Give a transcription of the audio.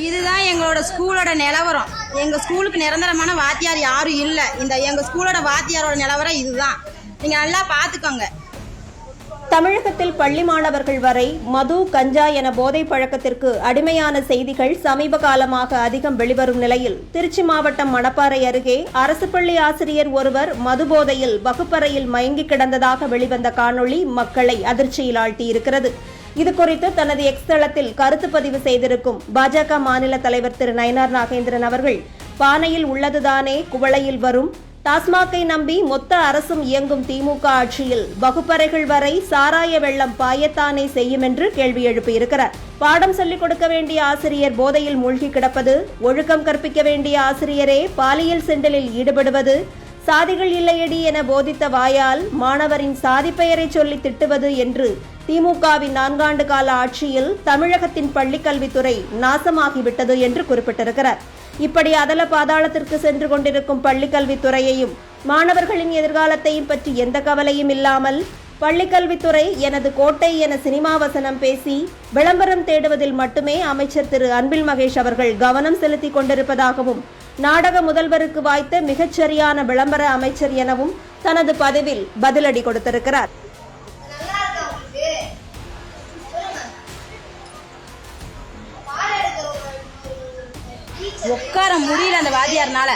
இதுதான் எங்களோட ஸ்கூலோட நிலவரம். எங்கள் ஸ்கூலுக்கு நிரந்தரமான வாத்தியார் யாரும் இல்லை. எங்கள் ஸ்கூலோட வாத்தியாரோட நிலவரம் இதுதான். நீங்கள் நல்லா பார்த்துக்கோங்க. தமிழகத்தில் பள்ளி மாணவர்கள் வரை மது, கஞ்சா என போதை பழக்கத்திற்கு அடிமையான செய்திகள் சமீப காலமாக அதிகம் வெளிவரும் நிலையில் திருச்சி மாவட்டம் மணப்பாறை அருகே அரசு பள்ளி ஆசிரியர் ஒருவர் மது போதையில் வகுப்பறையில் மயங்கி கிடந்ததாக வெளிவந்த காணொளி மக்களை அதிர்ச்சியில் ஆழ்த்தியிருக்கிறது. இதுகுறித்து தனது எக்ஸ் தளத்தில் கருத்து பதிவு செய்திருக்கும் பாஜக மாநில தலைவர் திரு நயினார் நாகேந்திரன் அவர்கள், பானையில் உள்ளதுதானே குவளையில் வரும், டாஸ்மாகை நம்பி மொத்த அரசும் இயங்கும் திமுக ஆட்சியில் வகுப்பறைகள் வரை சாராய வெள்ளம் பாயத்தானே செய்யும் என்று கேள்வி எழுப்பியிருக்கிறார். பாடம் சொல்லிக் கொடுக்க வேண்டிய ஆசிரியர் போதையில் மூழ்கி கிடப்பது, ஒழுக்கம் கற்பிக்க வேண்டிய ஆசிரியரே பாலியல் செண்டலில் ஈடுபடுவது, சாதிகள் இல்லையடி என போதித்த வாயால் மாணவரின் சாதி பெயரை சொல்லி திட்டுவது என்று திமுகவின் 4 ஆண்டு கால ஆட்சியில் தமிழகத்தின் பள்ளிக்கல்வித்துறை நாசமாகிவிட்டது என்று குறிப்பிட்டிருக்கிறார். இப்படி அதல பாதாளத்திற்கு சென்று கொண்டிருக்கும் பள்ளிக்கல்வித்துறையையும் மாணவர்களின் எதிர்காலத்தையும் பற்றி எந்த கவலையும் இல்லாமல் பள்ளிக்கல்வித்துறை எனது கோட்டை என சினிமா வசனம் பேசி விளம்பரம் தேடுவதில் மட்டுமே அமைச்சர் திரு அன்பில் மகேஷ் அவர்கள் கவனம் செலுத்திக் கொண்டிருப்பதாகவும், நாடக முதல்வருக்கு வாய்த்த மிகச்சரியான விளம்பர அமைச்சர் எனவும் தனது பதிவில் பதிலடி கொடுத்திருக்கிறார். உட்கார முடியல அந்த வாத்தியார்னால.